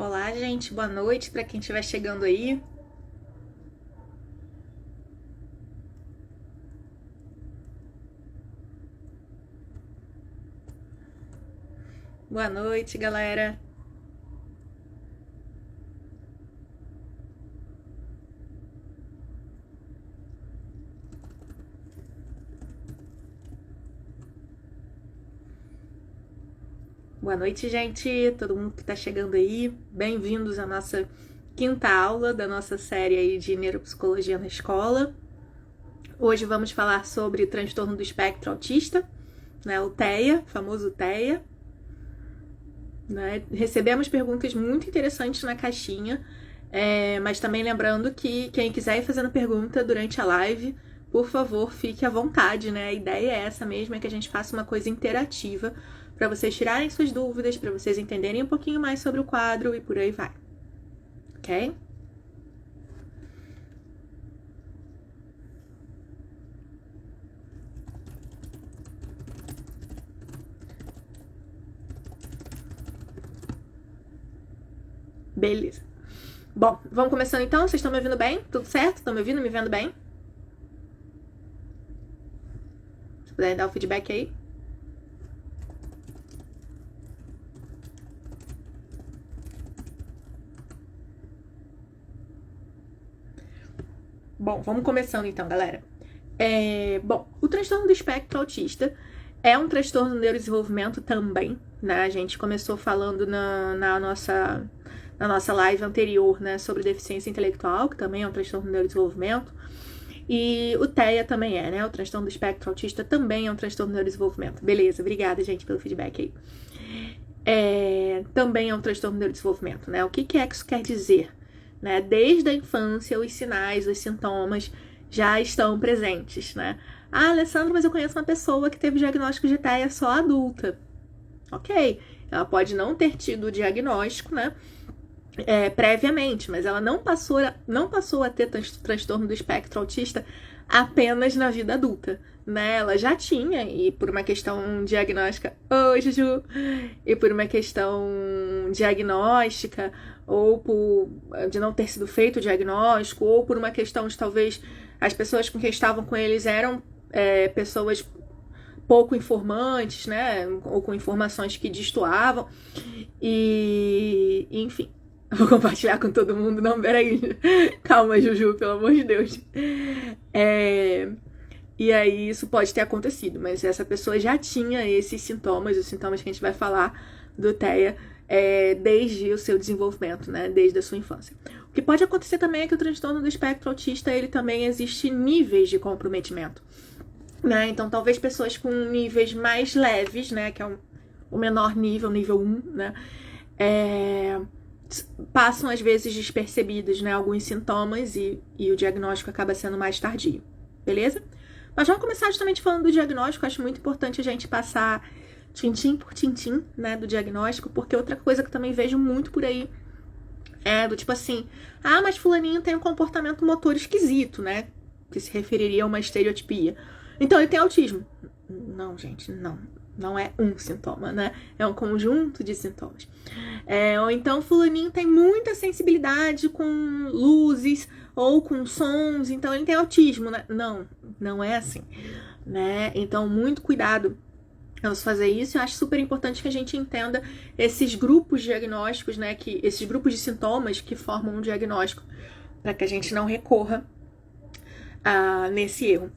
Olá, gente, boa noite para quem estiver chegando aí. Boa noite, galera. Boa noite, gente, todo mundo que está chegando aí. Bem-vindos à nossa quinta aula da nossa série aí de Neuropsicologia na Escola. Hoje vamos falar sobre transtorno do espectro autista, né, o TEA, famoso TEA. Né? Recebemos perguntas muito interessantes na caixinha, mas também lembrando que quem quiser ir fazendo pergunta durante a live, por favor, fique à vontade, né? A ideia é essa mesmo, é que a gente faça uma coisa interativa para vocês tirarem suas dúvidas, para vocês entenderem um pouquinho mais sobre o quadro e por aí vai. Ok? Beleza. Bom, vamos começando então? Vocês estão me ouvindo bem? Tudo certo? Estão me ouvindo, me vendo bem? Se puderem dar o feedback aí. Bom, vamos começando então, galera. Bom, o transtorno do espectro autista é um transtorno do neurodesenvolvimento também, né? A gente começou falando na nossa live anterior, né, sobre deficiência intelectual, que também é um transtorno do neurodesenvolvimento. E o TEA também né? O transtorno do espectro autista também é um transtorno do neurodesenvolvimento. Beleza, obrigada, gente, pelo feedback aí. Também é um transtorno do neurodesenvolvimento, né? O que é que isso quer dizer? Né? Desde a infância, os sinais, os sintomas já estão presentes, né? Ah, Alessandro, mas eu conheço uma pessoa que teve diagnóstico de TEA só adulta. Ok, ela pode não ter tido o diagnóstico, né? Previamente, mas ela não passou a ter transtorno do espectro autista apenas na vida adulta, né? Ela já tinha, e por uma questão diagnóstica, Juju, e por uma questão diagnóstica, ou de não ter sido feito o diagnóstico, ou por uma questão de talvez as pessoas com quem estavam com eles eram pessoas pouco informantes, né? Ou com informações que destoavam, e enfim. Vou compartilhar com todo mundo. Não, peraí. Calma, Juju, pelo amor de Deus. E aí isso pode ter acontecido, mas essa pessoa já tinha esses sintomas, os sintomas que a gente vai falar do TEA desde o seu desenvolvimento, né? Desde a sua infância. O que pode acontecer também é que o transtorno do espectro autista, ele também existe níveis de comprometimento, né? Então, talvez pessoas com níveis mais leves, né? Que é o menor nível, nível 1, né? Passam às vezes despercebidos, né, alguns sintomas e o diagnóstico acaba sendo mais tardio, beleza? Mas vamos começar justamente falando do diagnóstico. Acho muito importante a gente passar tintim por tintim, né, do diagnóstico, porque outra coisa que eu também vejo muito por aí é do tipo assim, mas fulaninho tem um comportamento motor esquisito, né, que se referiria a uma estereotipia. Então ele tem autismo. Não, gente, não é um sintoma, né? É um conjunto de sintomas. Ou então fulaninho tem muita sensibilidade com luzes ou com sons, então ele tem autismo, né? Não é assim, né? Então, muito cuidado ao fazer isso. Eu acho super importante que a gente entenda esses grupos diagnósticos, né? Esses grupos de sintomas que formam um diagnóstico, para que a gente não recorra nesse erro.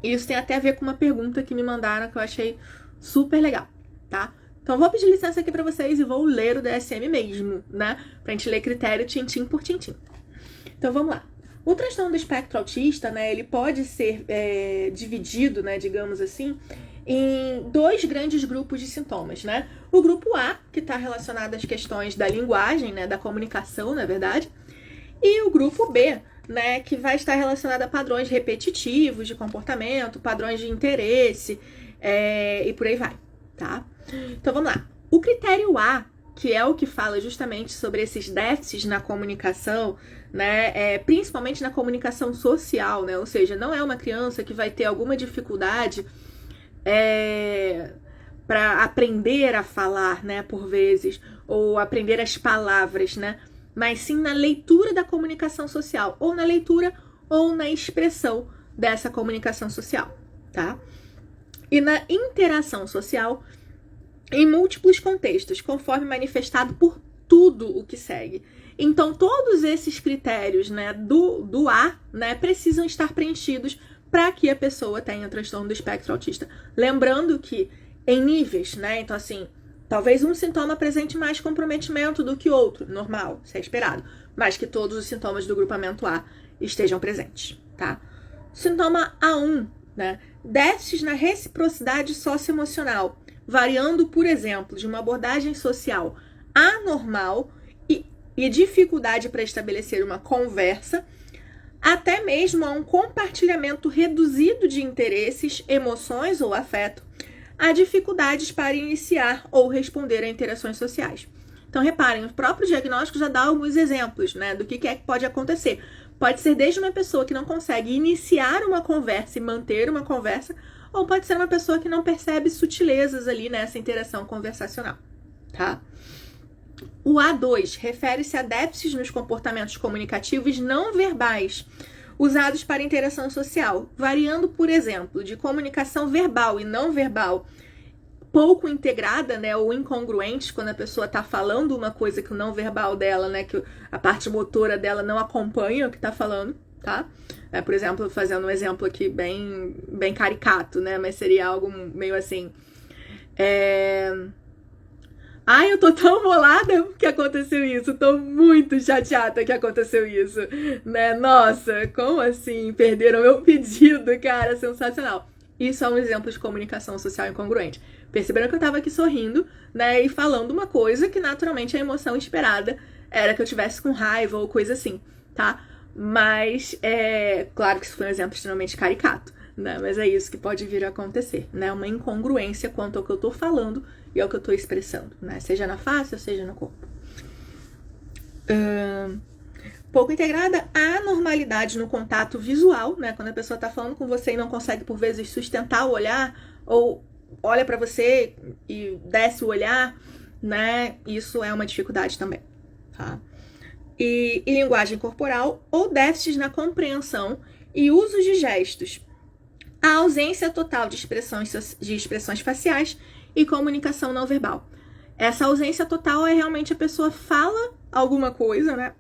Isso tem até a ver com uma pergunta que me mandaram que eu achei super legal, tá? Então, vou pedir licença aqui pra vocês e vou ler o DSM mesmo, né? Pra gente ler critério tintim por tintim. Então, vamos lá. O transtorno do espectro autista, né? Ele pode ser dividido, né? Digamos assim, em dois grandes grupos de sintomas, né? O grupo A, que está relacionado às questões da linguagem, né? Da comunicação, na verdade. E o grupo B, né, que vai estar relacionado a padrões repetitivos de comportamento, padrões de interesse, e por aí vai, tá? Então vamos lá. O critério A, que é o que fala justamente sobre esses déficits na comunicação, né, principalmente na comunicação social, né? Ou seja, não é uma criança que vai ter alguma dificuldade para aprender a falar, né, por vezes, ou aprender as palavras, né? Mas sim na leitura da comunicação social, ou na leitura ou na expressão dessa comunicação social, tá? E na interação social em múltiplos contextos, conforme manifestado por tudo o que segue. Então, todos esses critérios, né, do A, né, precisam estar preenchidos para que a pessoa tenha transtorno do espectro autista. Lembrando que em níveis, né, então assim, talvez um sintoma apresente mais comprometimento do que outro, normal, isso é esperado, mas que todos os sintomas do grupamento A estejam presentes, tá? Sintoma A1, né, déficits na reciprocidade socioemocional, variando, por exemplo, de uma abordagem social anormal e dificuldade para estabelecer uma conversa, até mesmo a um compartilhamento reduzido de interesses, emoções ou afeto, a dificuldades para iniciar ou responder a interações sociais. Então, reparem, o próprio diagnóstico já dá alguns exemplos, né, do que é que pode acontecer. Pode ser desde uma pessoa que não consegue iniciar uma conversa e manter uma conversa, ou pode ser uma pessoa que não percebe sutilezas ali nessa interação conversacional, tá? O A2 refere-se a déficits nos comportamentos comunicativos não verbais usados para interação social, variando, por exemplo, de comunicação verbal e não verbal pouco integrada, né, ou incongruente, quando a pessoa está falando uma coisa que o não verbal dela, né, que a parte motora dela não acompanha o que está falando, tá? Por exemplo, fazendo um exemplo aqui bem caricato, né, mas seria algo meio assim... Ai, eu tô tão bolada que aconteceu isso. Tô muito chateada que aconteceu isso, né? Nossa, como assim? Perderam meu pedido, cara. Sensacional. Isso é um exemplo de comunicação social incongruente. Perceberam que eu tava aqui sorrindo, né? E falando uma coisa que naturalmente a emoção esperada era que eu tivesse com raiva ou coisa assim, tá? Mas, claro que isso foi um exemplo extremamente caricato, né? Mas é isso que pode vir a acontecer, né? Uma incongruência quanto ao que eu tô falando e ao que eu tô expressando, né? Seja na face ou seja no corpo. Pouco integrada, a anormalidade no contato visual, né? Quando a pessoa tá falando com você e não consegue, por vezes, sustentar o olhar, ou olha pra você e desce o olhar, né? Isso é uma dificuldade também, tá? E linguagem corporal, ou déficits na compreensão e uso de gestos. A ausência total de expressões faciais e comunicação não verbal. Essa ausência total é realmente a pessoa fala alguma coisa, né?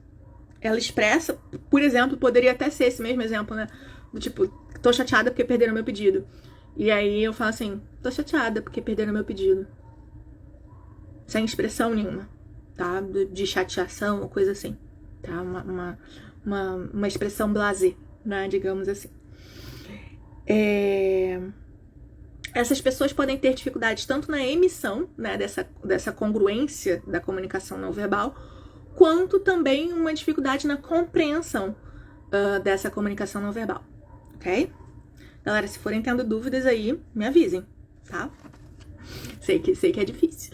Ela expressa, por exemplo, poderia até ser esse mesmo exemplo, né? Do tipo, tô chateada porque perderam meu pedido. E aí eu falo assim, tô chateada porque perderam meu pedido. Sem expressão nenhuma, tá? De chateação ou coisa assim, tá? Uma expressão blasé, né? Digamos assim. Essas pessoas podem ter dificuldades tanto na emissão, né, dessa congruência da comunicação não verbal, quanto também uma dificuldade na compreensão dessa comunicação não verbal, ok? Galera, se forem tendo dúvidas aí, me avisem, tá? Sei que é difícil.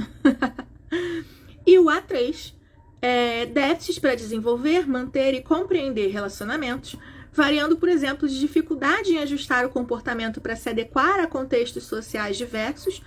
E o A3 é déficits para desenvolver, manter e compreender relacionamentos, variando, por exemplo, de dificuldade em ajustar o comportamento para se adequar a contextos sociais diversos,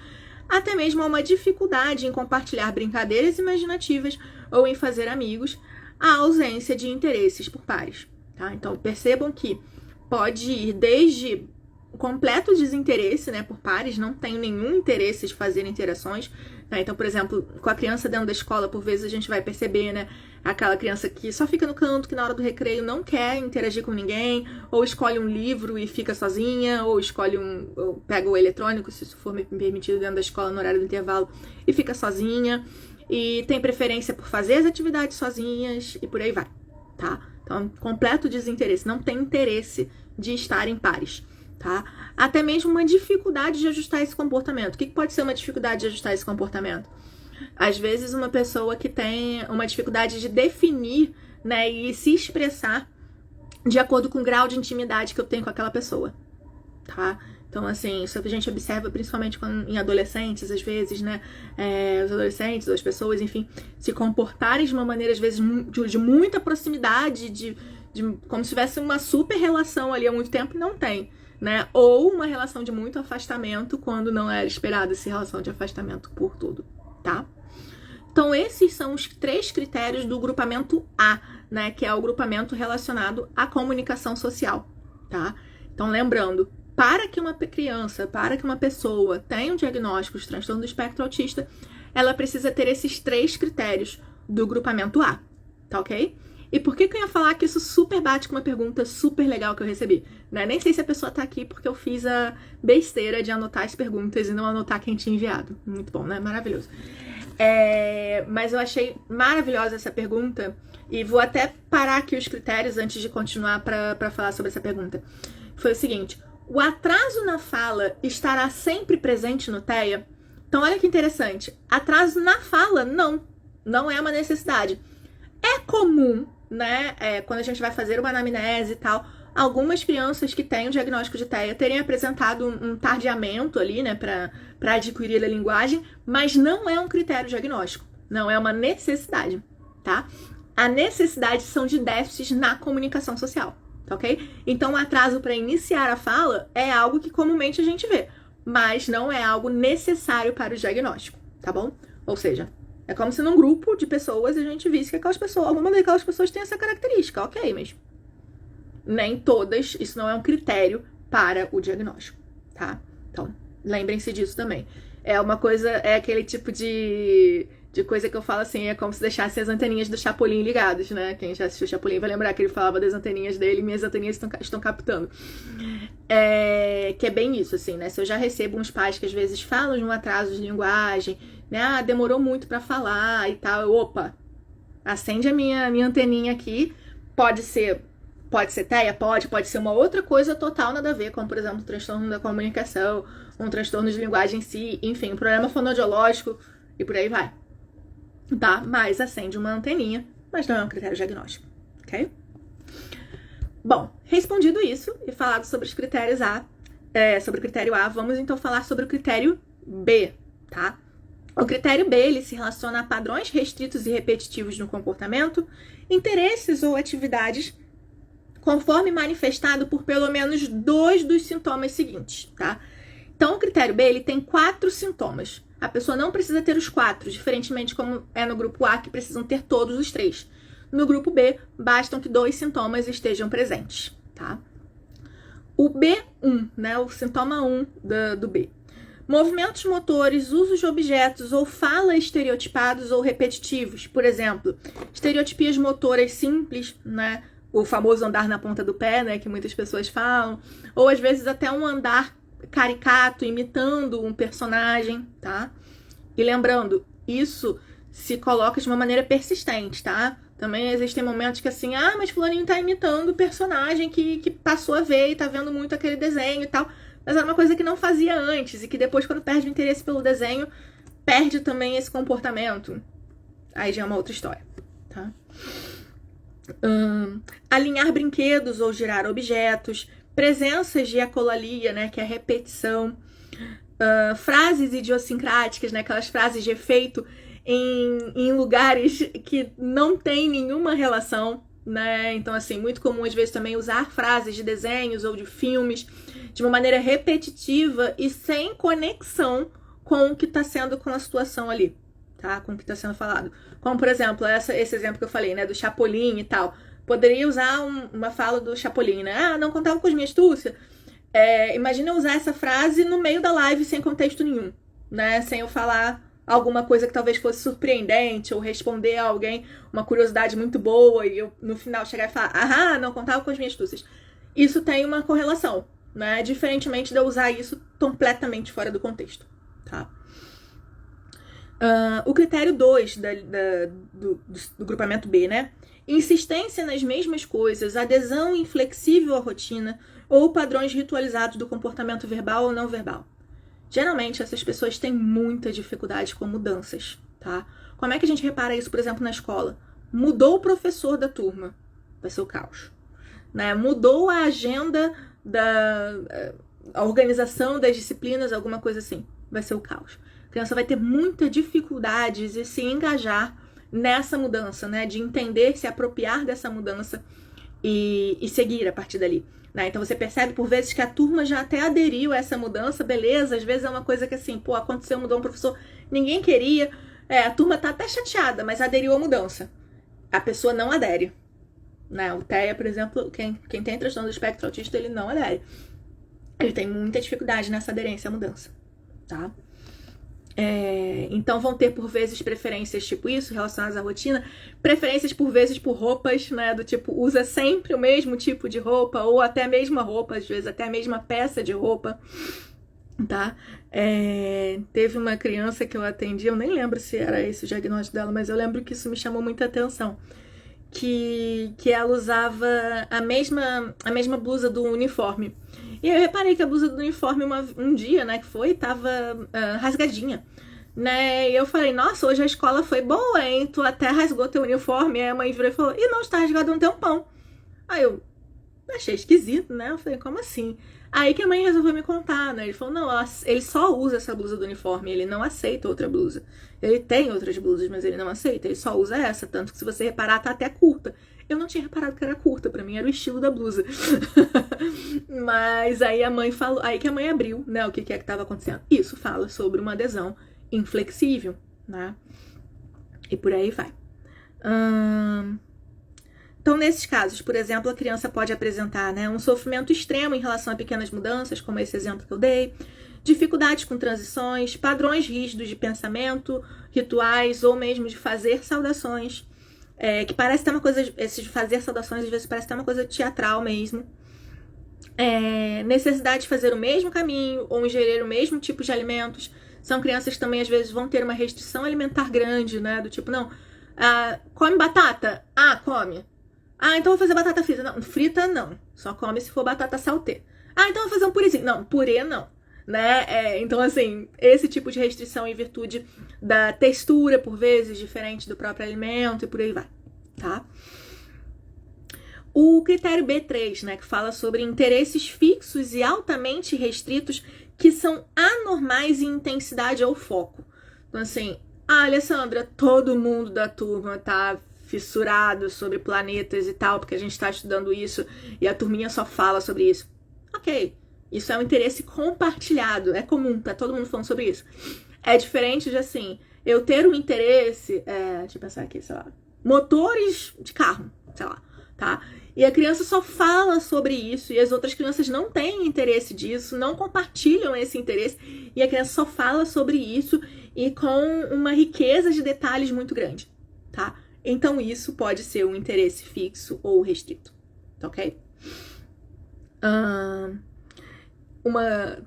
até mesmo a uma dificuldade em compartilhar brincadeiras imaginativas ou em fazer amigos, a ausência de interesses por pares, tá? Então, percebam que pode ir desde o completo desinteresse, né, por pares, não tem nenhum interesse de fazer interações, né? Então, por exemplo, com a criança dentro da escola, por vezes a gente vai perceber, né, aquela criança que só fica no canto, que na hora do recreio não quer interagir com ninguém, ou escolhe um livro e fica sozinha, ou ou pega o eletrônico, se isso for permitido dentro da escola no horário do intervalo, e fica sozinha, e tem preferência por fazer as atividades sozinhas, e por aí vai, tá? Então, completo desinteresse, não tem interesse de estar em pares, tá? Até mesmo uma dificuldade de ajustar esse comportamento. O que pode ser uma dificuldade de ajustar esse comportamento? Às vezes uma pessoa que tem uma dificuldade de definir, né, e se expressar de acordo com o grau de intimidade que eu tenho com aquela pessoa, tá? Então, assim, isso a gente observa principalmente em adolescentes, às vezes, né, os adolescentes, ou as pessoas, enfim, se comportarem de uma maneira, às vezes, de muita proximidade, como se tivesse uma super relação ali há muito tempo, e não tem, né? Ou uma relação de muito afastamento, quando não era esperada essa relação de afastamento por tudo, tá? Então, esses são os 3 critérios do grupamento A, né? Que é o grupamento relacionado à comunicação social, tá? Então, lembrando, para que uma criança, para que uma pessoa tenha um diagnóstico de transtorno do espectro autista, ela precisa ter esses 3 critérios do grupamento A, tá ok? E por que eu ia falar que isso super bate com uma pergunta super legal que eu recebi, né? Nem sei se a pessoa tá aqui porque eu fiz a besteira de anotar as perguntas e não anotar quem tinha enviado. Muito bom, né? Maravilhoso. Mas eu achei maravilhosa essa pergunta e vou até parar aqui os critérios antes de continuar para falar sobre essa pergunta. Foi o seguinte: o atraso na fala estará sempre presente no TEA? Então, olha que interessante. Atraso na fala, não é uma necessidade. É comum, né, quando a gente vai fazer uma anamnese e tal, algumas crianças que têm o diagnóstico de TEA terem apresentado um tardiamento ali, né, para adquirir a linguagem, mas não é um critério diagnóstico, não é uma necessidade, tá? A necessidade são de déficits na comunicação social, tá ok? Então, o atraso para iniciar a fala é algo que comumente a gente vê, mas não é algo necessário para o diagnóstico, tá bom? Ou seja, é como se num grupo de pessoas a gente visse que alguma daquelas pessoas tem essa característica, ok, mas nem todas, isso não é um critério para o diagnóstico, tá? Então, lembrem-se disso também. É uma coisa, é aquele tipo de coisa que eu falo assim, é como se deixasse as anteninhas do Chapolin ligadas, né? Quem já assistiu Chapolin vai lembrar que ele falava das anteninhas dele e minhas anteninhas estão captando. Que é bem isso, assim, né? Se eu já recebo uns pais que às vezes falam de um atraso de linguagem, né? Ah, demorou muito pra falar e tal. Opa, acende a minha anteninha aqui. Pode ser TEA? Pode ser uma outra coisa total nada a ver, como, por exemplo, um transtorno da comunicação, um transtorno de linguagem em si, enfim, um problema fonoaudiológico e por aí vai. Tá? Mas acende uma anteninha, mas não é um critério diagnóstico, ok? Bom, respondido isso e falado sobre os critérios sobre o critério A, vamos então falar sobre o critério B, tá? O critério B, ele se relaciona a padrões restritos e repetitivos no comportamento, interesses ou atividades conforme manifestado por pelo menos 2 dos sintomas seguintes, tá? Então, o critério B, ele tem 4 sintomas. A pessoa não precisa ter os 4, diferentemente como é no grupo A, que precisam ter todos os 3. No grupo B, bastam que 2 sintomas estejam presentes, tá? O B1, né, o sintoma 1 do B. Movimentos motores, usos de objetos ou fala estereotipados ou repetitivos. Por exemplo, estereotipias motoras simples, né? O famoso andar na ponta do pé, né? Que muitas pessoas falam. Ou às vezes até um andar caricato, imitando um personagem, tá? E lembrando, isso se coloca de uma maneira persistente, tá? Também existem momentos que assim, mas fulaninho tá imitando o personagem que passou a ver e tá vendo muito aquele desenho e tal. Mas era uma coisa que não fazia antes e que depois, quando perde o interesse pelo desenho, perde também esse comportamento. Aí já é uma outra história, tá? Alinhar brinquedos ou girar objetos, presenças de ecolalia, né, que é a repetição, frases idiosincráticas, né, aquelas frases de efeito em lugares que não tem nenhuma relação, né? Então, assim, muito comum às vezes também usar frases de desenhos ou de filmes de uma maneira repetitiva e sem conexão com o que está sendo com a situação ali, tá? Com o que está sendo falado. Como, por exemplo, esse exemplo que eu falei, né, do Chapolin e tal. Poderia usar uma fala do Chapolin, né? Não contava com as minhas astúcias. Imagina eu usar essa frase no meio da live sem contexto nenhum, né? Sem eu falar alguma coisa que talvez fosse surpreendente ou responder a alguém uma curiosidade muito boa e eu no final chegar e falar, não contava com as minhas astúcias. Isso tem uma correlação, né? Diferentemente de eu usar isso completamente fora do contexto, tá? O critério 2 do grupamento B, né? Insistência nas mesmas coisas, adesão inflexível à rotina ou padrões ritualizados do comportamento verbal ou não verbal. Geralmente, essas pessoas têm muita dificuldade com mudanças, tá? Como é que a gente repara isso, por exemplo, na escola? Mudou o professor da turma, vai ser o caos, né? Mudou a agenda a organização das disciplinas, alguma coisa assim, vai ser o caos. A criança vai ter muita dificuldade de se engajar nessa mudança, né? De entender, se apropriar dessa mudança e seguir a partir dali, né? Então você percebe por vezes que a turma já até aderiu a essa mudança, beleza, às vezes é uma coisa que assim, aconteceu, mudou um professor, ninguém queria, a turma tá até chateada, mas aderiu à mudança. A pessoa não adere. Né? O TEA, por exemplo, quem tem transtorno do espectro autista, ele não adere. Ele tem muita dificuldade nessa aderência à mudança, tá? Então vão ter por vezes preferências tipo isso, relacionadas à rotina, preferências por vezes por roupas, né, do tipo usa sempre o mesmo tipo de roupa, ou até a mesma roupa, às vezes até a mesma peça de roupa, tá? Teve uma criança que eu atendi, eu nem lembro se era esse o diagnóstico dela, mas eu lembro que isso me chamou muita atenção, que ela usava a mesma blusa do uniforme. E eu reparei que a blusa do uniforme um dia, né, que foi, tava rasgadinha, né, e eu falei, nossa, hoje a escola foi boa, hein, tu até rasgou teu uniforme. Aí a mãe virou e falou, não, está rasgado há um tempão. Aí eu achei esquisito, né, eu falei, como assim? Aí que a mãe resolveu me contar, né, ele falou, não, ele só usa essa blusa do uniforme, ele não aceita outra blusa. Ele tem outras blusas, mas ele não aceita, ele só usa essa, tanto que se você reparar, tá até curta. Eu não tinha reparado que era curta, pra mim era o estilo da blusa. Mas aí a mãe falou, aí que a mãe abriu, né, o que é que tava acontecendo. Isso fala sobre uma adesão inflexível, né? E por aí vai. Então, nesses casos, por exemplo, a criança pode apresentar, né, um sofrimento extremo em relação a pequenas mudanças, como esse exemplo que eu dei, dificuldades com transições, padrões rígidos de pensamento, rituais ou mesmo de fazer saudações, que parece ter uma coisa, esse de fazer saudações às vezes parece ter uma coisa teatral mesmo, necessidade de fazer o mesmo caminho ou ingerir o mesmo tipo de alimentos. São crianças que também às vezes vão ter uma restrição alimentar grande, né, do tipo, não, come batata? Come. Então vou fazer batata frita. Não, frita não, só come se for batata saltê. Então vou fazer um purezinho. Não, purê não. Né? Então, assim, esse tipo de restrição em virtude da textura, por vezes, diferente do próprio alimento e por aí vai, tá? O critério B3, né, que fala sobre interesses fixos e altamente restritos que são anormais em intensidade ou foco. Então, assim, Alessandra, todo mundo da turma tá fissurado sobre planetas e tal, porque a gente tá estudando isso e a turminha só fala sobre isso. Ok. Isso é um interesse compartilhado, é comum, tá todo mundo falando sobre isso. É diferente de, assim, eu ter um interesse, deixa eu pensar aqui, sei lá, motores de carro, sei lá, tá? E a criança só fala sobre isso e as outras crianças não têm interesse disso, não compartilham esse interesse e a criança só fala sobre isso e com uma riqueza de detalhes muito grande, tá? Então isso pode ser um interesse fixo ou restrito, tá ok?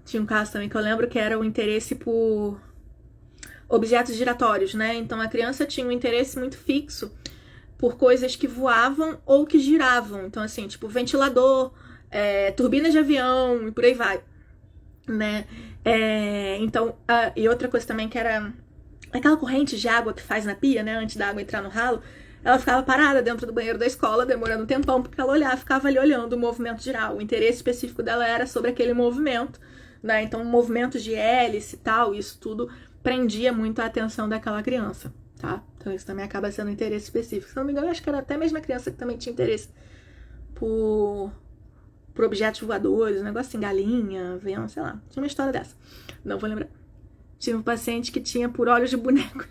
Tinha um caso também que eu lembro que era o interesse por objetos giratórios, né? Então a criança tinha um interesse muito fixo por coisas que voavam ou que giravam. Então, assim, tipo ventilador, turbina de avião e por aí vai, né? E outra coisa também que era aquela corrente de água que faz na pia, né? Antes da água entrar no ralo. Ela ficava parada dentro do banheiro da escola, demorando um tempão, porque ela ficava ali olhando o movimento girar. O interesse específico dela era sobre aquele movimento, né? Então, movimentos de hélice e tal, isso tudo prendia muito a atenção daquela criança, tá? Então, isso também acaba sendo um interesse específico. Se não me engano, acho que era até a mesma criança que também tinha interesse por objetos voadores, um negócio assim, galinha, avião, sei lá. Tinha uma história dessa. Não vou lembrar. Tinha um paciente que tinha por olhos de boneco.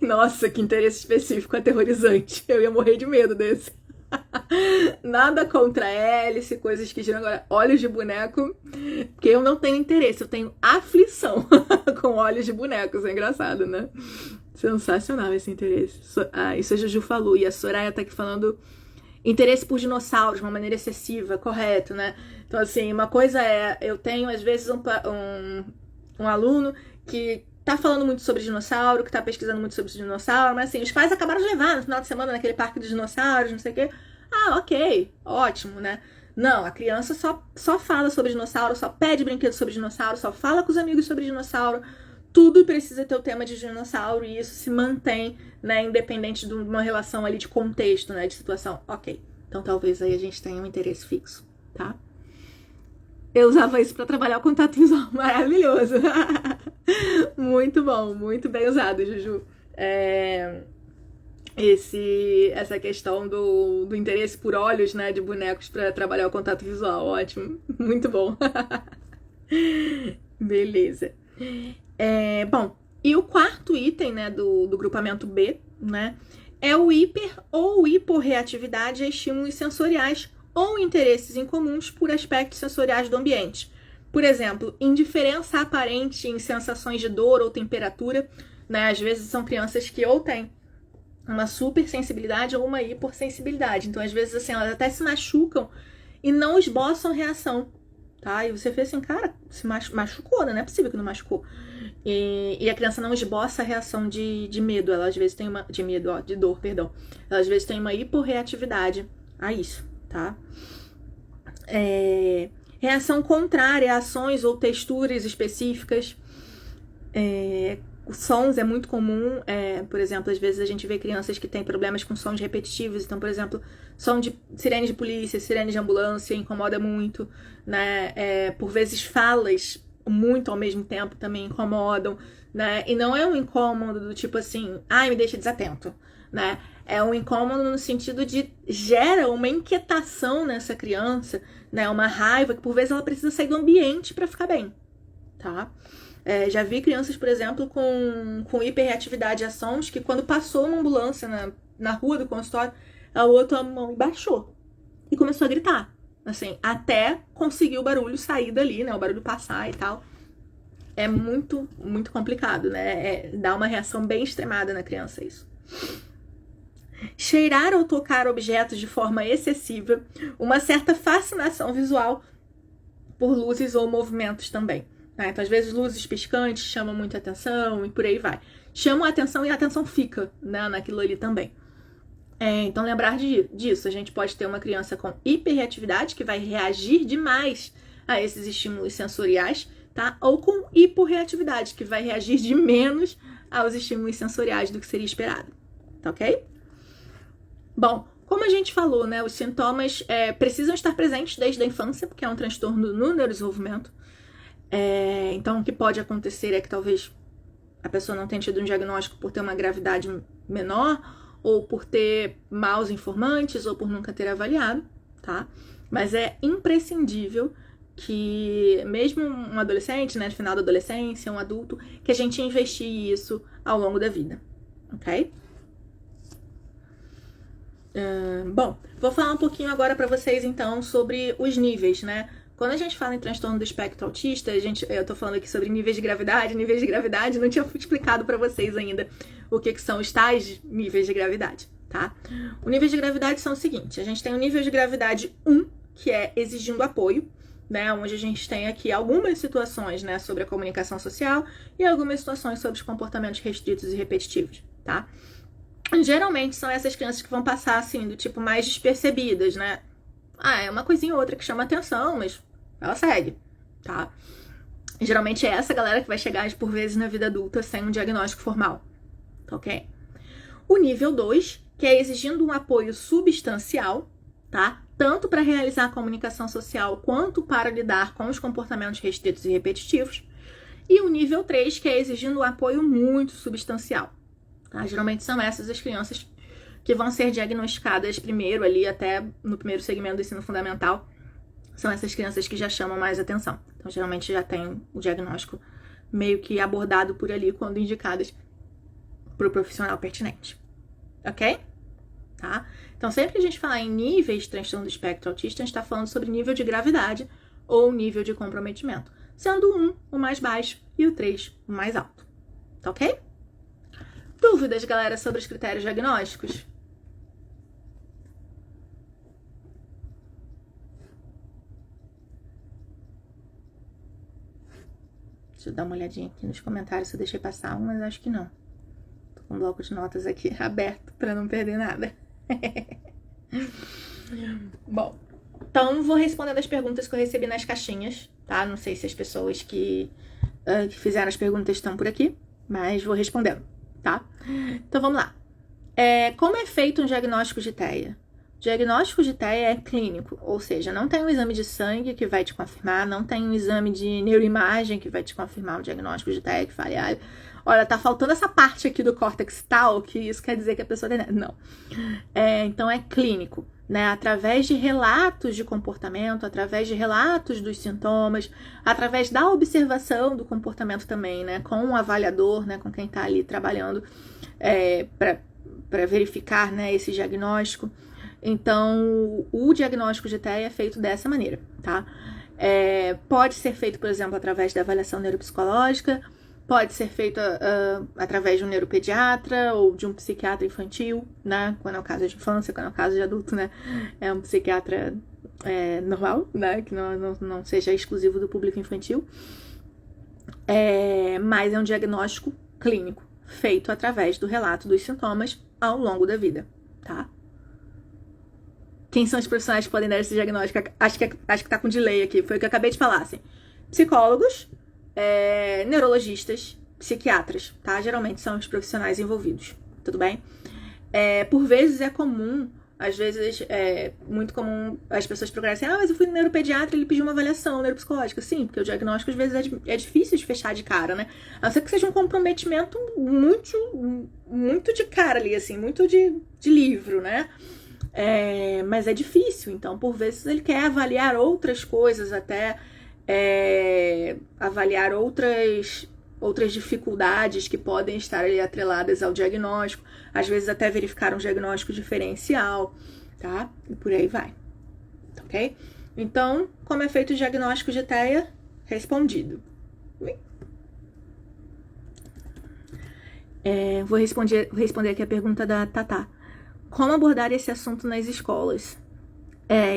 Nossa, que interesse específico, aterrorizante. Eu ia morrer de medo desse. Nada contra hélice, coisas que giram. Agora, olhos de boneco, porque eu não tenho interesse, eu tenho aflição com olhos de boneco. Isso é engraçado, né? Sensacional esse interesse. Isso a Juju falou, e a Soraya tá aqui falando interesse por dinossauros de uma maneira excessiva, correto, né? Então, assim, uma coisa eu tenho às vezes um aluno que tá falando muito sobre dinossauro, que tá pesquisando muito sobre dinossauro, mas assim, os pais acabaram de levar no final de semana naquele parque de dinossauros, não sei o quê. Ok, ótimo, né? Não, a criança só fala sobre dinossauro, só pede brinquedo sobre dinossauro, só fala com os amigos sobre dinossauro. Tudo precisa ter o tema de dinossauro e isso se mantém, né, independente de uma relação ali de contexto, né, de situação. Ok, então talvez aí a gente tenha um interesse fixo, tá? Eu usava isso pra trabalhar o contato visual, maravilhoso. Muito bom, muito bem usado, Juju. Essa questão do interesse por olhos, né, de bonecos pra trabalhar o contato visual, ótimo, muito bom. Beleza. Bom, E o quarto item, né, do grupamento B, né, é o hiper ou hiporreatividade a estímulos sensoriais ou interesses incomuns por aspectos sensoriais do ambiente. Por exemplo, indiferença aparente em sensações de dor ou temperatura, né? Às vezes são crianças que ou têm uma supersensibilidade ou uma hipersensibilidade. Então, às vezes, assim, elas até se machucam e não esboçam reação, tá? E você vê assim, cara, se machucou, né? Não é possível que não machucou. E a criança não esboça a reação de medo. Ela, às vezes, tem uma... De medo, ó, de dor, perdão. Ela, às vezes, tem uma hiporreatividade a isso, tá? Reação contrária a ações ou texturas específicas. Sons é muito comum, por exemplo, às vezes a gente vê crianças que têm problemas com sons repetitivos, então, por exemplo, som de sirene de polícia, sirene de ambulância incomoda muito, né? Por vezes falas muito ao mesmo tempo também incomodam, né? E não é um incômodo do tipo assim, ai, me deixa desatento, né? É um incômodo no sentido de gera uma inquietação nessa criança, né? Uma raiva que por vezes ela precisa sair do ambiente para ficar bem, tá? Já vi crianças, por exemplo, com hiperreatividade a sons que quando passou uma ambulância na rua do consultório, ela botou a mão e baixou. E começou a gritar, assim, até conseguir o barulho sair dali, né? O barulho passar e tal. É muito, muito complicado, né? Dá uma reação bem extremada na criança isso. Cheirar ou tocar objetos de forma excessiva, uma certa fascinação visual por luzes ou movimentos também. Então, às vezes, luzes piscantes chamam muita atenção e por aí vai. Chamam a atenção e a atenção fica, né, naquilo ali também. Então, lembrar disso. A gente pode ter uma criança com hiperreatividade, que vai reagir demais a esses estímulos sensoriais, tá? Ou com hiporreatividade, que vai reagir de menos aos estímulos sensoriais do que seria esperado. Tá ok? Bom, como a gente falou, né, os sintomas precisam estar presentes desde a infância, porque é um transtorno no neurodesenvolvimento. Então, o que pode acontecer é que talvez a pessoa não tenha tido um diagnóstico por ter uma gravidade menor, ou por ter maus informantes, ou por nunca ter avaliado, tá? Mas é imprescindível que, mesmo um adolescente, né, no final da adolescência, um adulto, que a gente investigue isso ao longo da vida, ok? Bom, vou falar um pouquinho agora pra vocês, então, sobre os níveis, né? Quando a gente fala em transtorno do espectro autista, eu tô falando aqui sobre níveis de gravidade, não tinha explicado pra vocês ainda o que são os tais níveis de gravidade, tá? Os níveis de gravidade são o seguinte, a gente tem o nível de gravidade 1, que é exigindo apoio, né? Onde a gente tem aqui algumas situações, né, sobre a comunicação social e algumas situações sobre os comportamentos restritos e repetitivos, tá? Geralmente são essas crianças que vão passar, assim, do tipo mais despercebidas, né? É uma coisinha ou outra que chama atenção, mas ela segue, tá? E geralmente é essa galera que vai chegar, por vezes, na vida adulta sem um diagnóstico formal, tá ok? O nível 2, que é exigindo um apoio substancial, tá? Tanto para realizar a comunicação social, quanto para lidar com os comportamentos restritos e repetitivos. E o nível 3, que é exigindo um apoio muito substancial, tá? Geralmente são essas as crianças que vão ser diagnosticadas primeiro ali, até no primeiro segmento do ensino fundamental, são essas crianças que já chamam mais atenção. Então, geralmente já tem o diagnóstico meio que abordado por ali, quando indicadas para o profissional pertinente. Ok? Tá? Então, sempre que a gente falar em níveis de transtorno do espectro autista, a gente está falando sobre nível de gravidade ou nível de comprometimento, sendo o 1 o mais baixo e o 3 o mais alto. Tá ok? Dúvidas, galera, sobre os critérios diagnósticos? Deixa eu dar uma olhadinha aqui nos comentários se eu deixei passar um, mas acho que não. Tô com um bloco de notas aqui aberto para não perder nada. Bom, então vou respondendo as perguntas que eu recebi nas caixinhas, tá? Não sei se as pessoas que fizeram as perguntas estão por aqui, mas vou respondendo, tá? Então vamos lá. Como é feito um diagnóstico de TEA? Diagnóstico de TEA é clínico, ou seja, não tem um exame de sangue que vai te confirmar, não tem um exame de neuroimagem que vai te confirmar o diagnóstico de TEA, que fale, olha, tá faltando essa parte aqui do córtex tal, que isso quer dizer que a pessoa tem... Não. Então é clínico, né, através de relatos de comportamento, através de relatos dos sintomas, através da observação do comportamento também, né, com o avaliador, né, com quem está ali trabalhando para verificar, né, esse diagnóstico. Então, o diagnóstico de TEA é feito dessa maneira, tá? Pode ser feito, por exemplo, através da avaliação neuropsicológica, pode ser feito através de um neuropediatra ou de um psiquiatra infantil, né? Quando é o caso de infância, quando é o caso de adulto, né? É um psiquiatra normal, né? Que não seja exclusivo do público infantil. Mas é um diagnóstico clínico, feito através do relato dos sintomas ao longo da vida, tá? Quem são os profissionais que podem dar esse diagnóstico? Acho que tá com delay aqui, foi o que eu acabei de falar, assim. Psicólogos, neurologistas, psiquiatras, tá? Geralmente são os profissionais envolvidos, tudo bem? Por vezes é comum, às vezes é muito comum as pessoas procurarem assim, mas eu fui no neuropediatra e ele pediu uma avaliação neuropsicológica. Sim, porque o diagnóstico às vezes é difícil de fechar de cara, né? A não ser que seja um comprometimento muito de cara ali, assim, muito de livro, né? Mas é difícil, então por vezes ele quer avaliar outras coisas, até avaliar outras dificuldades que podem estar ali atreladas ao diagnóstico, às vezes até verificar um diagnóstico diferencial, tá? E por aí vai, ok? Então, como é feito o diagnóstico de TEA? Respondido. Vou responder aqui a pergunta da Tatá. Como abordar esse assunto nas escolas?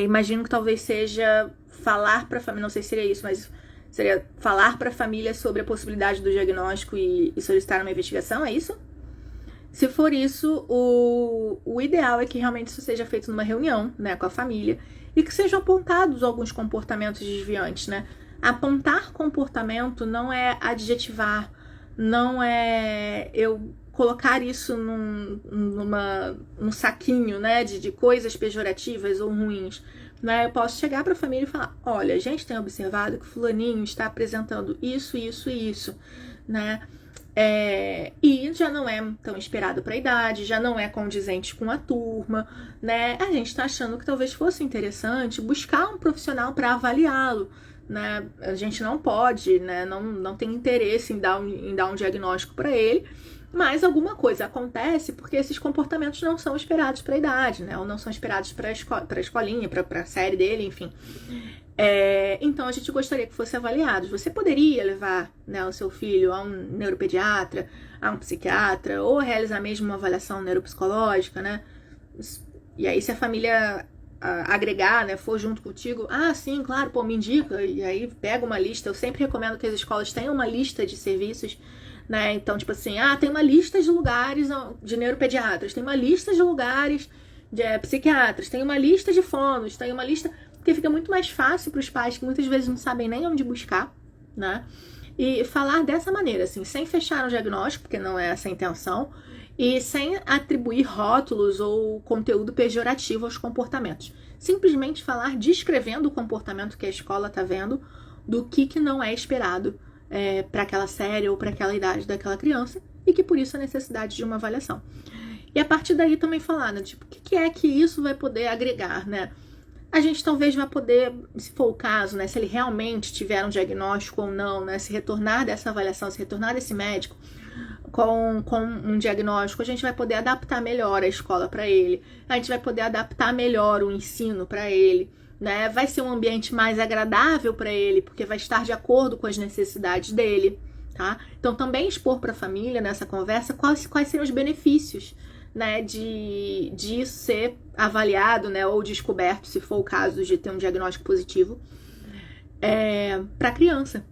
Imagino que talvez seja falar para a família, não sei se seria isso, mas seria falar para a família sobre a possibilidade do diagnóstico e solicitar uma investigação, é isso? Se for isso, o ideal é que realmente isso seja feito numa reunião, né, com a família, e que sejam apontados alguns comportamentos desviantes, né? Apontar comportamento não é adjetivar, não é eu colocar isso num saquinho, né, de coisas pejorativas ou ruins, né? Eu posso chegar para a família e falar, olha, a gente tem observado que fulaninho está apresentando isso, isso e isso, né? E já não é tão esperado para a idade, já não é condizente com a turma, né? A gente está achando que talvez fosse interessante buscar um profissional para avaliá-lo, né? A gente não pode, né? Não tem interesse em dar um diagnóstico para ele, mas alguma coisa acontece porque esses comportamentos não são esperados para a idade, né? Ou não são esperados para a escolinha, para a série dele, enfim. Então a gente gostaria que fosse avaliado. Você poderia levar, né, o seu filho a um neuropediatra, a um psiquiatra, ou realizar mesmo uma avaliação neuropsicológica, né? E aí, se a família agregar, né, for junto contigo, sim, claro, pô, me indica, e aí pega uma lista. Eu sempre recomendo que as escolas tenham uma lista de serviços, né? Então, tipo assim, tem uma lista de lugares de neuropediatras, tem uma lista de lugares de psiquiatras, tem uma lista de fonos, tem uma lista, porque fica muito mais fácil para os pais que muitas vezes não sabem nem onde buscar, né? E falar dessa maneira, assim, sem fechar um diagnóstico, porque não é essa a intenção, e sem atribuir rótulos ou conteúdo pejorativo aos comportamentos. Simplesmente falar descrevendo o comportamento que a escola está vendo, do que não é esperado para aquela série ou para aquela idade daquela criança, e que por isso a necessidade de uma avaliação. E a partir daí também falar, né, tipo, o que é que isso vai poder agregar, né? A gente talvez vai poder, se for o caso, né, se ele realmente tiver um diagnóstico ou não, né, se retornar dessa avaliação, se retornar desse médico com um diagnóstico, a gente vai poder adaptar melhor a escola para ele, a gente vai poder adaptar melhor o ensino para ele, né? Vai ser um ambiente mais agradável para ele, porque vai estar de acordo com as necessidades dele, tá? Então também expor para a família nessa conversa quais seriam os benefícios, né, de isso ser avaliado, né, ou descoberto, se for o caso de ter um diagnóstico positivo, para a criança,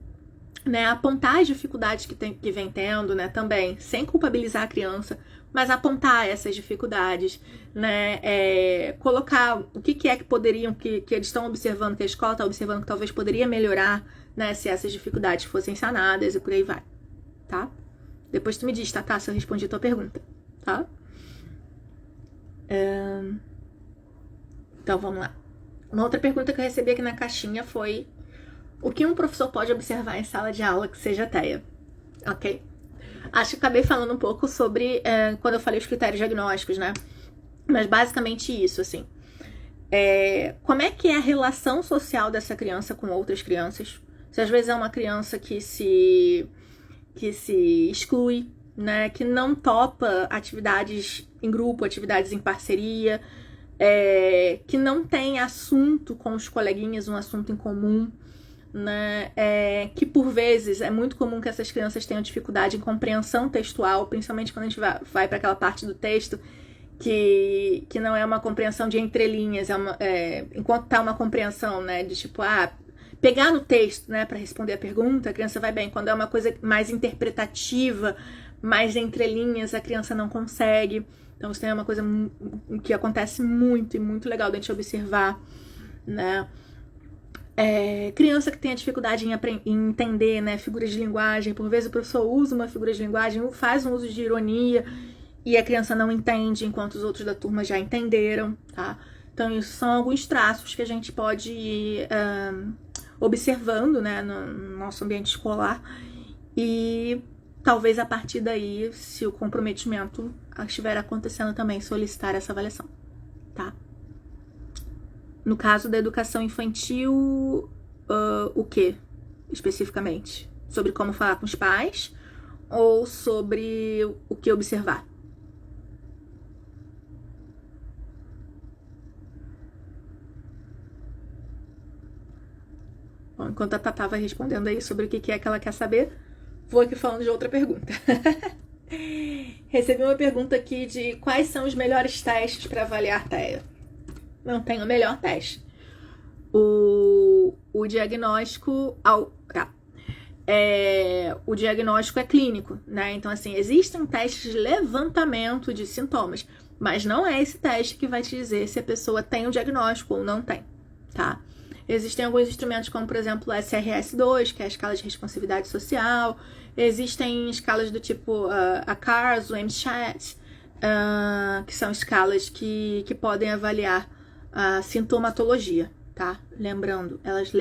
né, apontar as dificuldades que vem tendo, né, também, sem culpabilizar a criança, mas apontar essas dificuldades, né, colocar o que é que poderiam, que eles estão observando, que a escola está observando que talvez poderia melhorar, né, se essas dificuldades fossem sanadas e por aí vai, tá? Depois tu me diz, tá, se eu respondi a tua pergunta, tá? Então vamos lá. Uma outra pergunta que eu recebi aqui na caixinha foi: o que um professor pode observar em sala de aula que seja TEA? Ok? Acho que acabei falando um pouco sobre quando eu falei os critérios diagnósticos, né? Mas basicamente isso, assim. Como é que é a relação social dessa criança com outras crianças? Se às vezes é uma criança que se exclui, né? Que não topa atividades em grupo, atividades em parceria, que não tem assunto com os coleguinhas, um assunto em comum, né? Que por vezes é muito comum que essas crianças tenham dificuldade em compreensão textual, principalmente quando a gente vai para aquela parte do texto que não é uma compreensão de entrelinhas, enquanto tá uma compreensão, né, de tipo, pegar no texto, né, para responder a pergunta, a criança vai bem. Quando é uma coisa mais interpretativa, mais entrelinhas, a criança não consegue. Então isso é uma coisa que acontece muito e muito legal da gente observar, né? Criança que tem a dificuldade em entender, né, figuras de linguagem. Por vezes o professor usa uma figura de linguagem, faz um uso de ironia e a criança não entende, enquanto os outros da turma já entenderam, tá? Então, isso são alguns traços que a gente pode ir observando, né, no nosso ambiente escolar. E talvez a partir daí, se o comprometimento estiver acontecendo também, solicitar essa avaliação, tá? No caso da educação infantil, o que especificamente? Sobre como falar com os pais ou sobre o que observar? Bom, enquanto a Tatá vai respondendo aí sobre o que é que ela quer saber, vou aqui falando de outra pergunta. Recebi uma pergunta aqui de quais são os melhores testes para avaliar TEA. Não tem o melhor teste. O diagnóstico... o diagnóstico é clínico, né? Então, assim, existem testes de levantamento de sintomas, mas não é esse teste que vai te dizer se a pessoa tem o diagnóstico ou não tem, tá? Existem alguns instrumentos como, por exemplo, o SRS-2, que é a escala de responsividade social. Existem escalas do tipo a CARS, o MCHAT, que são escalas que podem avaliar a sintomatologia, tá? Lembrando, elas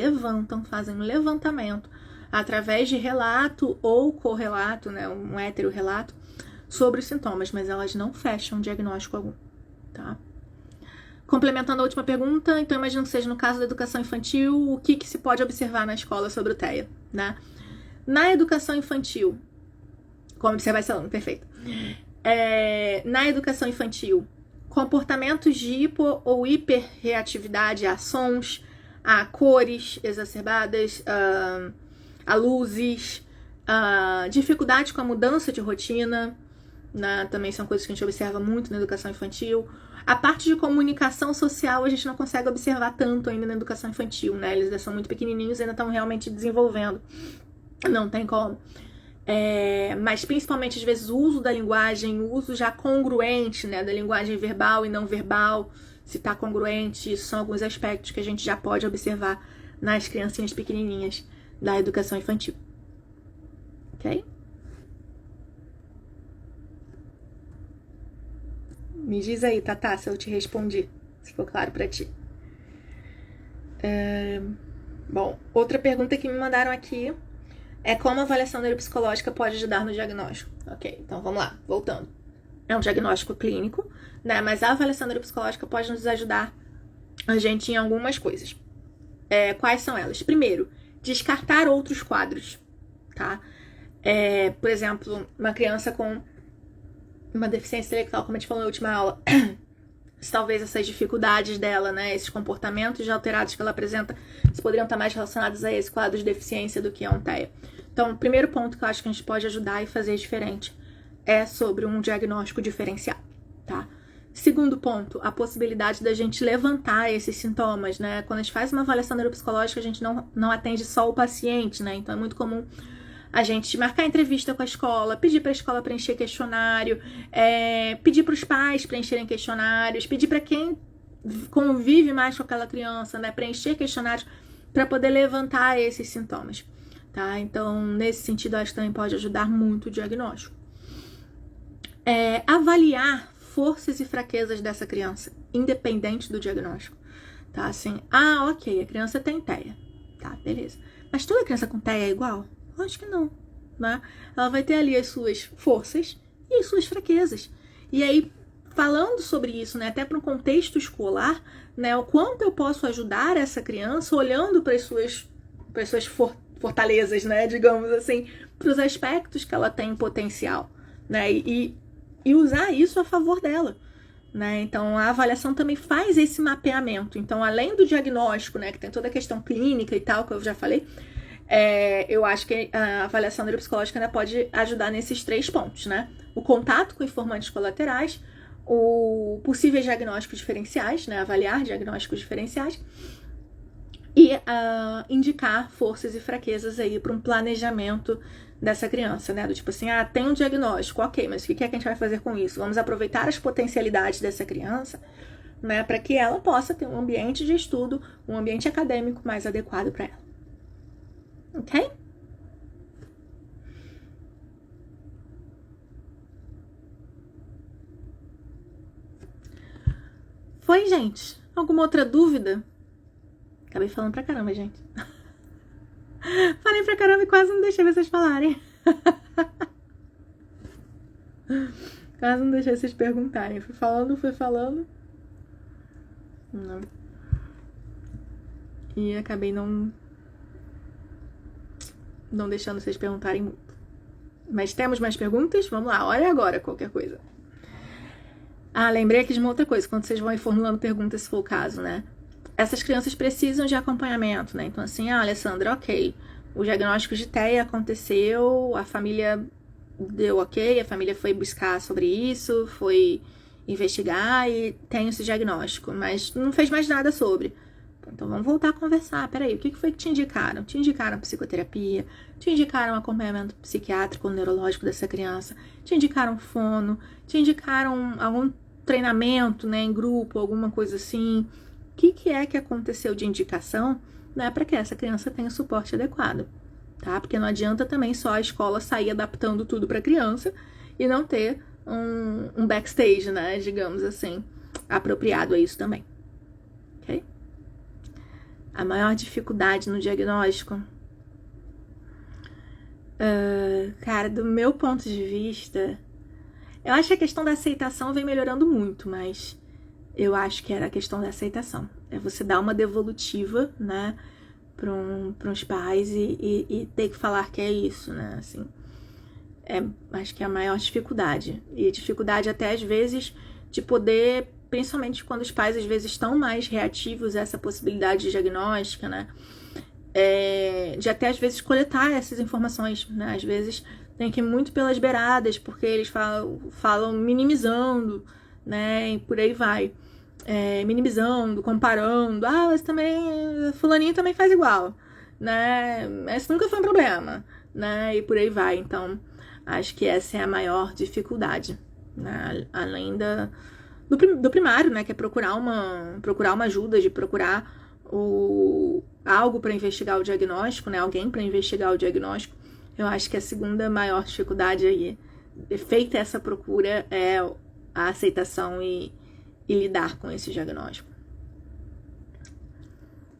fazem um levantamento através de relato ou correlato, né, um heterorrelato, sobre os sintomas, mas elas não fecham diagnóstico algum, tá? Complementando a última pergunta, então imagino que seja no caso da educação infantil, o que se pode observar na escola sobre o TEA, né? Na educação infantil, como observar esse aluno, perfeito. Na educação infantil, comportamentos de hipo ou hiperreatividade a sons, a cores exacerbadas, a luzes, dificuldade com a mudança de rotina, né? Também são coisas que a gente observa muito na educação infantil. A parte de comunicação social a gente não consegue observar tanto ainda na educação infantil, né? Eles ainda são muito pequenininhos e ainda estão realmente desenvolvendo. Não tem como. Mas principalmente, às vezes, o uso da linguagem, o uso já congruente, né, da linguagem verbal e não verbal, se está congruente, isso são alguns aspectos que a gente já pode observar nas criancinhas pequenininhas da educação infantil. Ok? Me diz aí, Tatá, se eu te respondi, se ficou claro pra ti. Bom, outra pergunta que me mandaram aqui é como a avaliação neuropsicológica pode ajudar no diagnóstico. Ok, então vamos lá, voltando. É um diagnóstico clínico, né? Mas a avaliação neuropsicológica pode nos ajudar a gente em algumas coisas. Quais são elas? Primeiro, descartar outros quadros, tá? Por exemplo, uma criança com uma deficiência intelectual, como a gente falou na última aula, talvez essas dificuldades dela, né, esses comportamentos alterados que ela apresenta, poderiam estar mais relacionados a esse quadro de deficiência do que a um TEA. Então, o primeiro ponto que eu acho que a gente pode ajudar e fazer diferente é sobre um diagnóstico diferencial, tá? Segundo ponto, a possibilidade da gente levantar esses sintomas, né? Quando a gente faz uma avaliação neuropsicológica, a gente não atende só o paciente, né? Então, é muito comum a gente marcar entrevista com a escola, pedir para a escola preencher questionário, pedir para os pais preencherem questionários, pedir para quem convive mais com aquela criança, né, preencher questionários para poder levantar esses sintomas, tá? Então, nesse sentido, acho que também pode ajudar muito o diagnóstico. Avaliar forças e fraquezas dessa criança, independente do diagnóstico, tá? Assim, ok, a criança tem TEA, tá, beleza. Mas toda criança com TEA é igual? Acho que não, né? Ela vai ter ali as suas forças e as suas fraquezas. E aí, falando sobre isso, né, até para um contexto escolar, né, o quanto eu posso ajudar essa criança olhando para as suas fortalezas, né, digamos assim, para os aspectos que ela tem potencial, né, e usar isso a favor dela, né. Então a avaliação também faz esse mapeamento. Então, além do diagnóstico, né, que tem toda a questão clínica e tal, que eu já falei, eu acho que a avaliação neuropsicológica ainda pode ajudar nesses 3 pontos, né? O contato com informantes colaterais, o possíveis diagnósticos diferenciais, né? Avaliar diagnósticos diferenciais e indicar forças e fraquezas aí para um planejamento dessa criança, né? Do tipo assim, tem um diagnóstico, ok, mas o que é que a gente vai fazer com isso? Vamos aproveitar as potencialidades dessa criança, né? Para que ela possa ter um ambiente de estudo, um ambiente acadêmico mais adequado para ela. Ok? Foi, gente? Alguma outra dúvida? Acabei falando pra caramba, gente. Falei pra caramba e quase não deixei vocês falarem. Quase não deixei vocês perguntarem. Fui falando. Não. E acabei não deixando vocês perguntarem muito. Mas temos mais perguntas? Vamos lá, olha agora qualquer coisa. Lembrei aqui de uma outra coisa, quando vocês vão formulando perguntas, se for o caso, né? Essas crianças precisam de acompanhamento, né? Então, assim, Alessandra, ok, o diagnóstico de TEA aconteceu, a família deu ok, a família foi buscar sobre isso, foi investigar e tem esse diagnóstico, mas não fez mais nada sobre. Então vamos voltar a conversar. Peraí, o que foi que te indicaram? Te indicaram psicoterapia, te indicaram acompanhamento psiquiátrico ou neurológico dessa criança, te indicaram fono, te indicaram algum treinamento, né, em grupo, alguma coisa assim. O que é que aconteceu de indicação, né, para que essa criança tenha suporte adequado, tá? Porque não adianta também só a escola sair adaptando tudo para a criança e não ter um backstage, né, digamos assim, apropriado a isso também. Ok? A maior dificuldade no diagnóstico? Cara, do meu ponto de vista, eu acho que a questão da aceitação vem melhorando muito, mas eu acho que era a questão da aceitação. É você dar uma devolutiva, né, para os pais e ter que falar que é isso, né, assim. Acho que é a maior dificuldade. E dificuldade até, às vezes, de poder, principalmente quando os pais, às vezes, estão mais reativos a essa possibilidade diagnóstica, né, de até, às vezes, coletar essas informações, né, às vezes tem que ir muito pelas beiradas, porque eles falam minimizando, né, e por aí vai. Minimizando, comparando, mas também, fulaninho também faz igual, né, esse nunca foi um problema, né, e por aí vai. Então, acho que essa é a maior dificuldade, né, além do primário, né, que é procurar uma ajuda, de procurar algo para investigar o diagnóstico, né, alguém para investigar o diagnóstico. Eu acho que a segunda maior dificuldade aí, feita essa procura, é a aceitação e lidar com esse diagnóstico.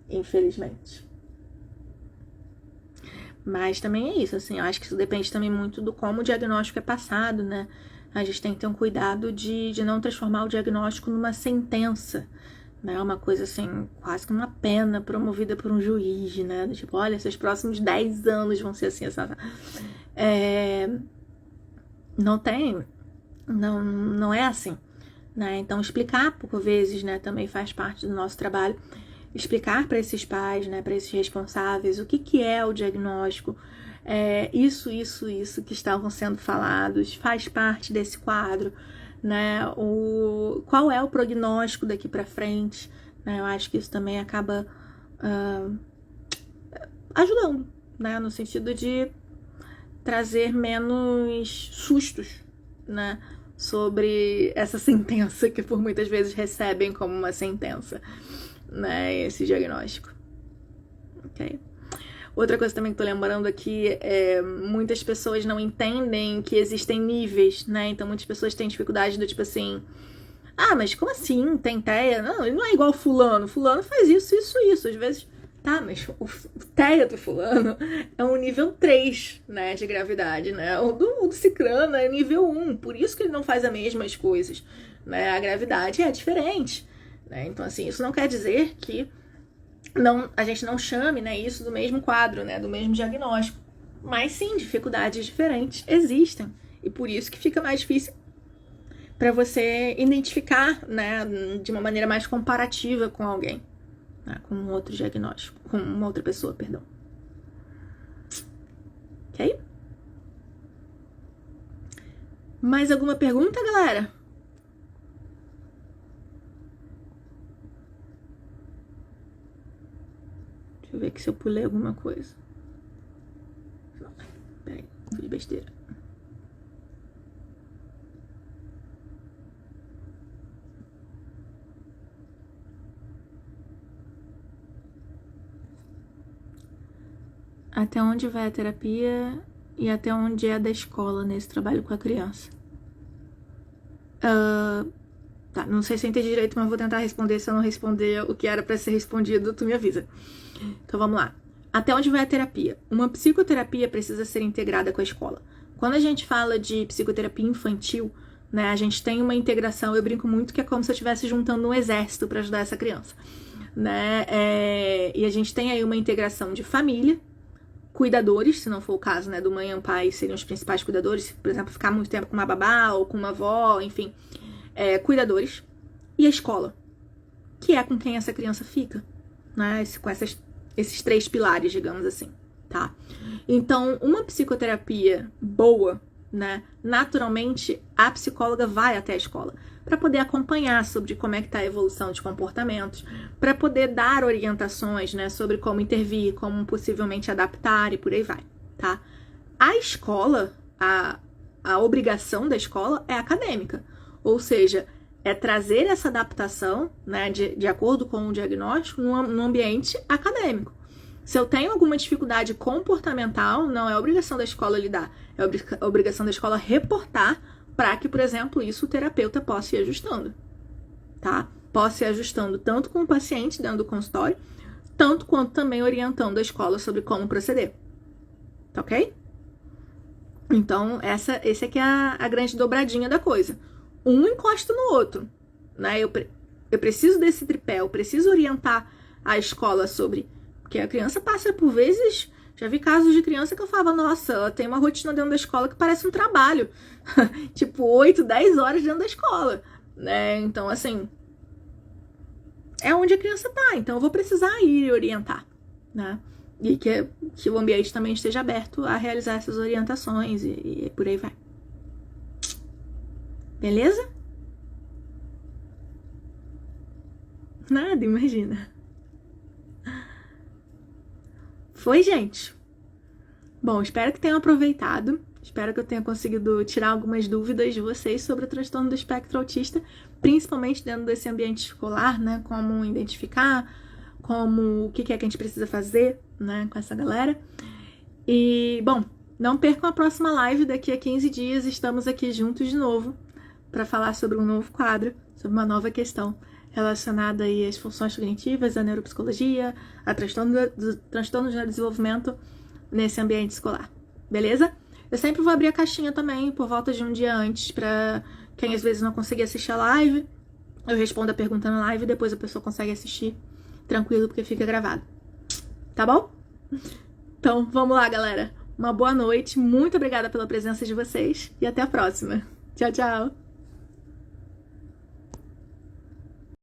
Infelizmente. Mas também é isso, assim, eu acho que isso depende também muito do como o diagnóstico é passado, né? A gente tem que ter um cuidado de não transformar o diagnóstico numa sentença, né? Uma coisa assim, quase que uma pena promovida por um juiz, né? Tipo, olha, esses próximos 10 anos vão ser assim, não é assim, né? Então, explicar por vezes, né, também faz parte do nosso trabalho. Explicar para esses pais, né, para esses responsáveis, o que é o diagnóstico, isso que estavam sendo falados, faz parte desse quadro, né, qual é o prognóstico daqui para frente, né, eu acho que isso também acaba ajudando, né, no sentido de trazer menos sustos, né, sobre essa sentença que por muitas vezes recebem como uma sentença, né, esse diagnóstico. Ok? Outra coisa também que tô lembrando aqui muitas pessoas não entendem que existem níveis, né? Então muitas pessoas têm dificuldade do tipo assim, mas como assim? Tem TEA? Não, ele não é igual fulano. Fulano faz isso. Às vezes Tá, mas o TEA do fulano é um nível 3, né, de gravidade, né? O do cicrano é nível 1, por isso que ele não faz as mesmas coisas, né? A gravidade é diferente, né? Então, assim, isso não quer dizer que a gente não chame, né, isso do mesmo quadro, né, do mesmo diagnóstico. Mas sim, dificuldades diferentes existem. E por isso que fica mais difícil para você identificar, né, de uma maneira mais comparativa com alguém, né, com um outro diagnóstico, com uma outra pessoa, perdão. Ok? Mais alguma pergunta, galera? Deixa eu ver aqui se eu pulei alguma coisa. Não, peraí, fiz besteira. Até onde vai a terapia e até onde é da escola nesse trabalho com a criança? Tá, não sei se eu entendi direito, mas vou tentar responder. Se eu não responder o que era para ser respondido, tu me avisa. Então vamos lá. Até onde vai a terapia? Uma psicoterapia precisa ser integrada com a escola. Quando a gente fala de psicoterapia infantil, né, a gente tem uma integração, eu brinco muito que é como se eu estivesse juntando um exército para ajudar essa criança, né? E a gente tem aí uma integração de família, cuidadores, se não for o caso, né, do mãe e o pai seriam os principais cuidadores, se, por exemplo, ficar muito tempo com uma babá ou com uma avó, enfim, cuidadores, e a escola, que é com quem essa criança fica, né, com esses 3 pilares, digamos assim, tá? Então, uma psicoterapia boa, né, naturalmente, a psicóloga vai até a escola para poder acompanhar sobre como é que tá a evolução de comportamentos, para poder dar orientações, né, sobre como intervir, como possivelmente adaptar e por aí vai, tá? A escola, a obrigação da escola é acadêmica, ou seja, é trazer essa adaptação, né, de acordo com o diagnóstico no ambiente acadêmico. Se eu tenho alguma dificuldade comportamental, não é obrigação da escola lidar, é obrigação da escola reportar para que, por exemplo, isso o terapeuta possa ir ajustando, tá? Possa ir ajustando tanto com o paciente dentro do consultório, tanto quanto também orientando a escola sobre como proceder, tá ok? Então, essa aqui é a grande dobradinha da coisa. Um encosta no outro, né? Eu preciso desse tripé, eu preciso orientar a escola sobre... Porque a criança passa por vezes... Já vi casos de criança que eu falava, nossa, tem uma rotina dentro da escola que parece um trabalho. Tipo, 8, 10 horas dentro da escola, né? Então, assim, é onde a criança tá. Então, eu vou precisar ir e orientar, né? E que o ambiente também esteja aberto a realizar essas orientações e por aí vai. Beleza? Nada, imagina. Foi, gente? Bom, espero que tenham aproveitado. Espero que eu tenha conseguido tirar algumas dúvidas de vocês sobre o transtorno do espectro autista, principalmente dentro desse ambiente escolar, né? Como identificar, o que é que a gente precisa fazer, né, com essa galera. E, bom, não percam a próxima live. Daqui a 15 dias estamos aqui juntos de novo para falar sobre um novo quadro, sobre uma nova questão relacionada aí às funções cognitivas, à neuropsicologia, a transtornos do neurodesenvolvimento nesse ambiente escolar, beleza? Eu sempre vou abrir a caixinha também por volta de um dia antes para quem às vezes não conseguir assistir a live, eu respondo a pergunta na live e depois a pessoa consegue assistir tranquilo porque fica gravado, tá bom? Então, vamos lá, galera. Uma boa noite, muito obrigada pela presença de vocês e até a próxima. Tchau, tchau!